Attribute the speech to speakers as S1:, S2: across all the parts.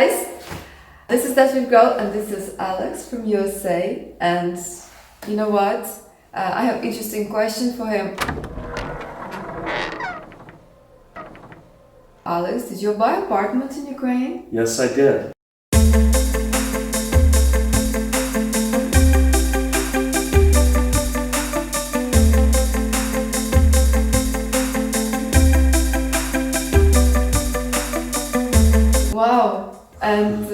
S1: guys, this is Lviv Girl and this is Alex from USA, and you know what? I have an interesting question for him. Alex, did you buy an apartment in Ukraine?
S2: Yes, I did.
S1: Wow, and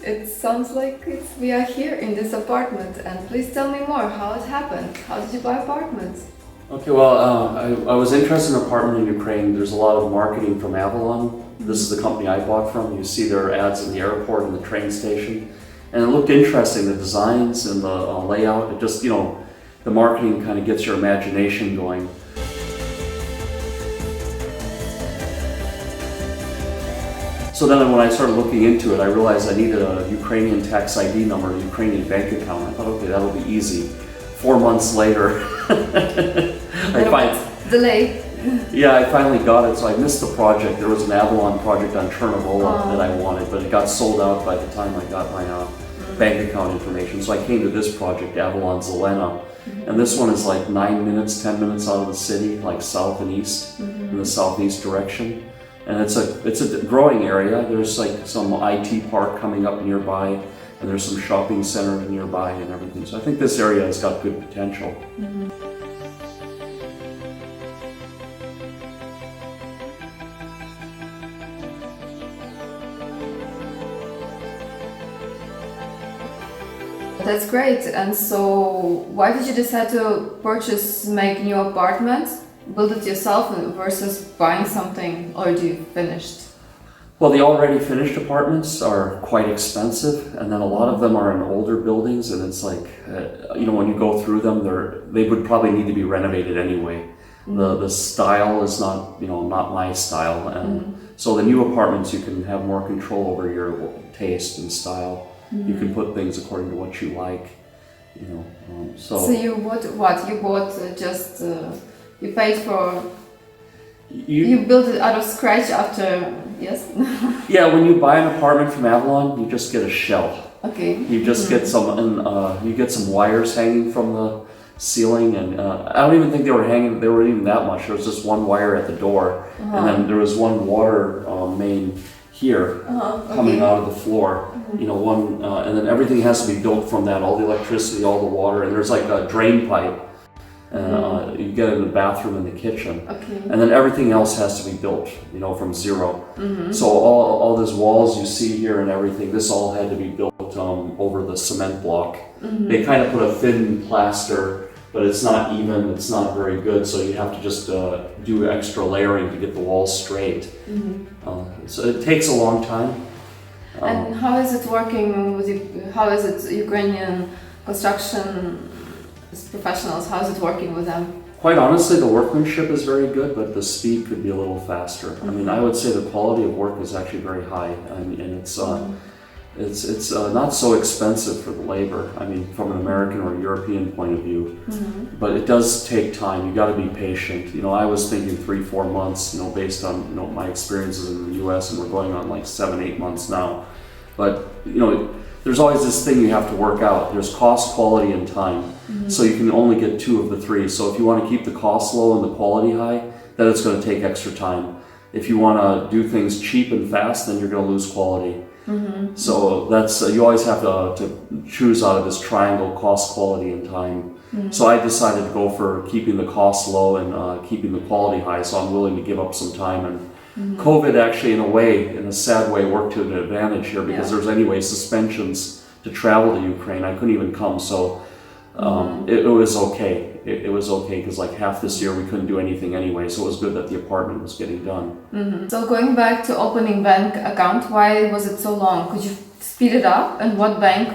S1: it sounds like we are here in this apartment, and please tell me more, how it happened. How did you buy apartments?
S2: Okay, well, I was interested in an apartment in Ukraine. There's a lot of marketing from Avalon. This is the company I bought from. You see their ads in the airport and the train station. And it looked interesting, the designs and the layout. It just, the marketing kind of gets your imagination going. So then when I started looking into it, I realized I needed a Ukrainian tax ID number, a Ukrainian bank account. I thought, okay, that'll be easy. 4 months later, I finally got it. So I missed the project. There was an Avalon project on Chernobyl that I wanted, but it got sold out by the time I got my bank account information. So I came to this project, Avalon Zelena. And this one is like 9 minutes, 10 minutes out of the city, like south and east, in the southeast direction. And it's a growing area. There's like some IT park coming up nearby, and there's some shopping center nearby and everything. So I think this area has got good potential.
S1: That's great. And so why did you decide to make new apartments? Build it yourself versus buying something already finished?
S2: Well, the already finished apartments are quite expensive, and then a lot of them are in older buildings, and it's like, when you go through them, they would probably need to be renovated anyway. The style is not my style, and so the new apartments you can have more control over your taste and style. You can put things according to what you like, So
S1: you bought what? You bought you paid for. You built it out of scratch after, yes?
S2: Yeah, when you buy an apartment from Avalon, you just get a shell.
S1: Okay.
S2: You just get some wires hanging from the ceiling, and I don't even think they were hanging. They weren't even that much. There was just one wire at the door, and then there was one water main here coming out of the floor. And then everything has to be built from that. All the electricity, all the water, and there's like a drain pipe. You get it in the bathroom and the kitchen, and then everything else has to be built, from zero. So all these walls you see here and everything, this all had to be built over the cement block. They kind of put a thin plaster, but it's not even, it's not very good, so you have to just do extra layering to get the walls straight. So it takes a long time.
S1: And how is it working with you? How is it Ukrainian construction professionals? How is it working with them?
S2: Quite honestly, the workmanship is very good, but the speed could be a little faster. I mean, I would say the quality of work is actually very high, and it's not so expensive for the labor. I mean, from an American or European point of view, but it does take time. You got to be patient. I was thinking 3-4 months, based on my experiences in the U.S., and we're going on like 7-8 months now. But there's always this thing you have to work out. There's cost, quality, and time. So you can only get 2 of the 3. So if you want to keep the cost low and the quality high, then it's going to take extra time. If you want to do things cheap and fast, then you're going to lose quality. So that's you always have to choose out of this triangle: cost, quality, and time. So I decided to go for keeping the cost low and keeping the quality high. So I'm willing to give up some time. And COVID actually, in a sad way, worked to an advantage here, because there's anyway suspensions to travel to Ukraine. I couldn't even come, so it was okay. It was okay, because like half this year we couldn't do anything anyway, so it was good that the apartment was getting done.
S1: So going back to opening bank account, why was it so long? Could you speed it up? And what bank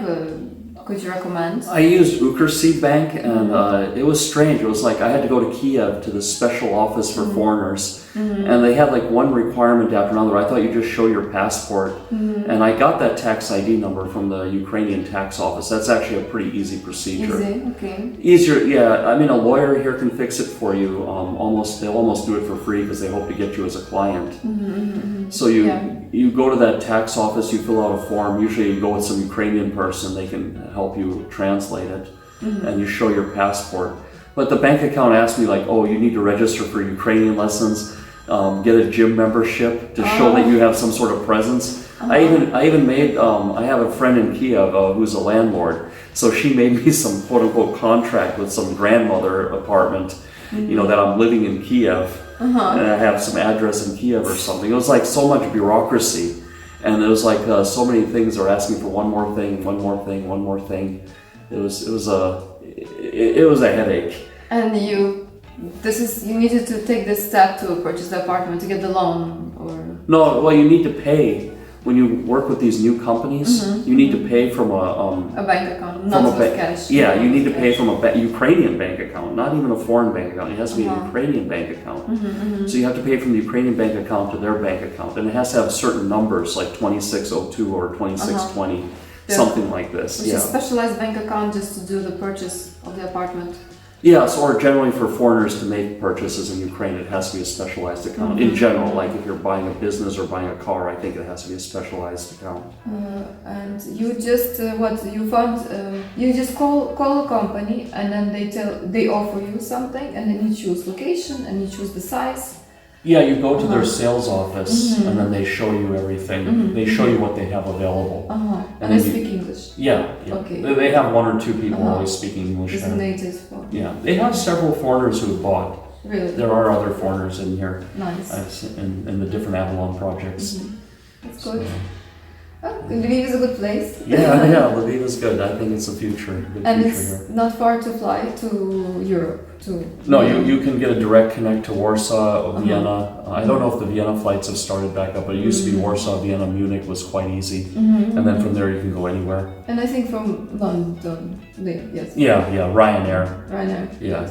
S1: could you recommend?
S2: I used Ukrsy Bank, and it was strange. It was like I had to go to Kiev to the special office for foreigners, and they had like one requirement after another. I thought you just show your passport, and I got that tax ID number from the Ukrainian tax office. That's actually a pretty easy procedure.
S1: Easy, okay.
S2: Easier, yeah. I mean, a lawyer here can fix it for you. They'll almost do it for free, because they hope to get you as a client. So you go to that tax office, you fill out a form. Usually you go with some Ukrainian person, they can help you translate it, and you show your passport. But the bank account asked me like, oh, you need to register for Ukrainian lessons, get a gym membership to show that you have some sort of presence. I even made, I have a friend in Kiev who's a landlord, so she made me some quote unquote contract with some grandmother apartment, you know, that I'm living in Kiev, and I have some address in Kiev or something. It was like so much bureaucracy, and it was like so many things. They're asking for one more thing, one more thing, one more thing. It was a headache.
S1: And you needed to take this step to purchase the apartment, to get the loan, or?
S2: No, well, you need to pay. When you work with these new companies, you need to pay from
S1: a bank account, not with cash.
S2: Yeah, you need to pay from a Ukrainian bank account, not even a foreign bank account. It has to be a Ukrainian bank account. So you have to pay from the Ukrainian bank account to their bank account, and it has to have certain numbers like 2602 or 2620, something like this.
S1: Which is a specialized bank account just to do the purchase of the apartment.
S2: Yes, or generally for foreigners to make purchases in Ukraine, it has to be a specialized account. In general, like if you're buying a business or buying a car, I think it has to be a specialized account.
S1: And you just you just call a company, and then they offer you something, and then you choose location and you choose the size.
S2: Yeah, you go to their sales office, and then they show you everything. They show you what they have available.
S1: And they speak English.
S2: Yeah.
S1: Okay.
S2: They have one or two people always speaking English
S1: It's
S2: there.
S1: native.
S2: Yeah, they have several foreigners who have bought.
S1: Really?
S2: There are other foreigners in here.
S1: Nice.
S2: I've seen in the different Avalon projects.
S1: That's good. Lviv is a good place.
S2: Yeah, Lviv is good. I think it's a future.
S1: And it's not far to fly to Europe.
S2: No, you can get a direct connect to Warsaw or Vienna. I don't know if the Vienna flights have started back up, but it used to be Warsaw, Vienna, Munich was quite easy. And then from there you can go anywhere.
S1: And I think from London, yes.
S2: Yeah, Ryanair.
S1: Ryanair.
S2: Yeah.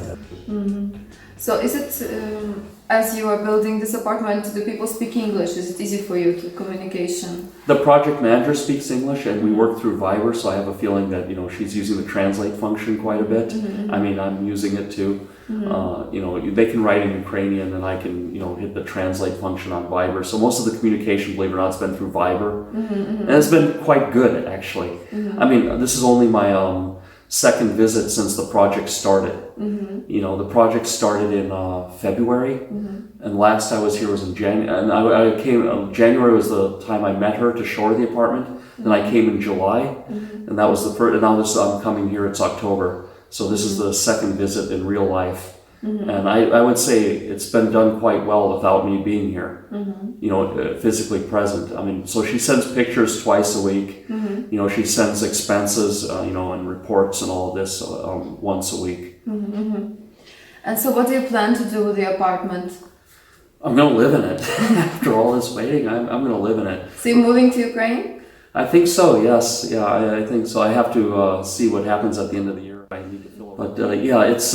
S1: So is it, as you are building this apartment, do people speak English? Is it easy for you to communication?
S2: The project manager speaks English, and we work through Viber, so I have a feeling that, you know, she's using the translate function quite a bit. I mean, I'm using it too. You know, they can write in Ukrainian, and I can, you know, hit the translate function on Viber. So most of the communication, believe it or not, has been through Viber. And it's been quite good, actually. I mean, this is only my second visit since the project started. You know, the project started in February, and last I was here was in January. And I came. January was the time I met her to show her the apartment. Then I came in July, and that was the first. And now I'm coming here. It's October, so this is the second visit in real life. And I would say it's been done quite well without me being here, you know, physically present. I mean, so she sends pictures twice a week, you know, she sends expenses, you know, and reports and all of this once a week.
S1: And so what do you plan to do with the apartment?
S2: I'm going to live in it. After all this waiting, I'm going to live in it.
S1: So you're moving to Ukraine?
S2: I think so, yes. Yeah, I think so. I have to see what happens at the end of the year. I need to fill it. But yeah, it's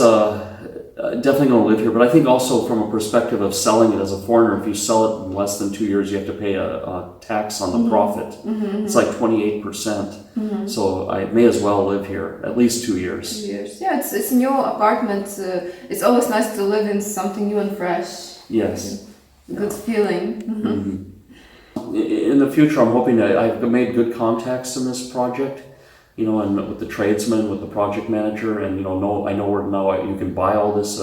S2: definitely going to live here. But I think also from a perspective of selling it as a foreigner, if you sell it in less than 2 years, you have to pay a tax on the profit. It's like 28%. So I may as well live here at least 2 years.
S1: 2 years. Yeah, it's a new apartment. It's always nice to live in something new and fresh.
S2: Yes.
S1: Good feeling.
S2: In the future, I'm hoping that I've made good contacts in this project, you know, and with the tradesman, with the project manager, and, you know I know where now you can buy all this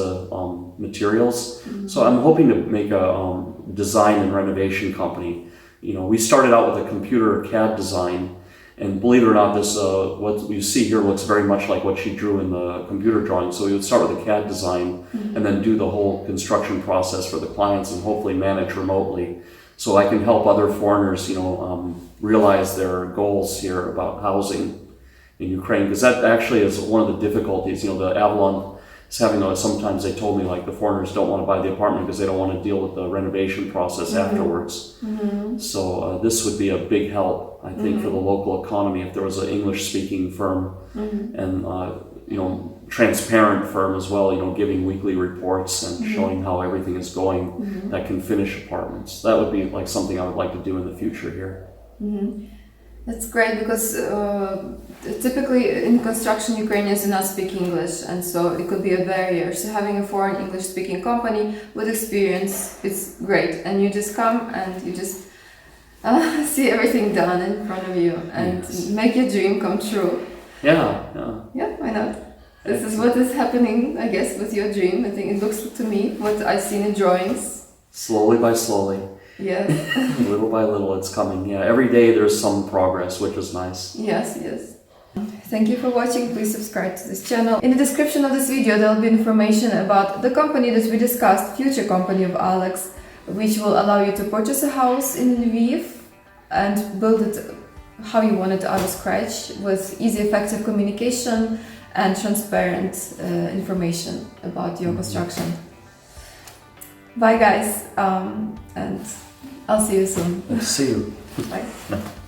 S2: materials. So I'm hoping to make a design and renovation company. You know, we started out with a computer CAD design, and believe it or not, this what you see here looks very much like what she drew in the computer drawing. So we would start with a CAD design, and then do the whole construction process for the clients, and hopefully manage remotely. So I can help other foreigners, you know, realize their goals here about housing in Ukraine, because that actually is one of the difficulties. You know, the Avalon is having sometimes they told me like the foreigners don't want to buy the apartment because they don't want to deal with the renovation process afterwards. So this would be a big help, I think, for the local economy if there was an English-speaking firm and you know, transparent firm as well. You know, giving weekly reports and showing how everything is going that can finish apartments. That would be like something I would like to do in the future here.
S1: That's great, because typically in construction Ukrainians do not speak English, and so it could be a barrier. So having a foreign English-speaking company with experience is great, and you just come and you just see everything done in front of you and
S2: Yes.
S1: make your dream come true.
S2: Yeah.
S1: Yeah, why not? This is what is happening, I guess, with your dream. I think it looks to me what I've seen in drawings.
S2: Slowly by slowly,
S1: Yes,
S2: little by little, it's coming. Yeah, every day there's some progress, which is nice.
S1: yes, yes. Thank you for watching. Please subscribe to this channel. In the description of this video, there will be information about the company that we discussed, future company of Alex, which will allow you to purchase a house in Lviv and build it how you want it out of scratch with easy, effective communication and transparent information about your construction. Bye guys, and I'll see you soon.
S2: See you.
S1: Bye.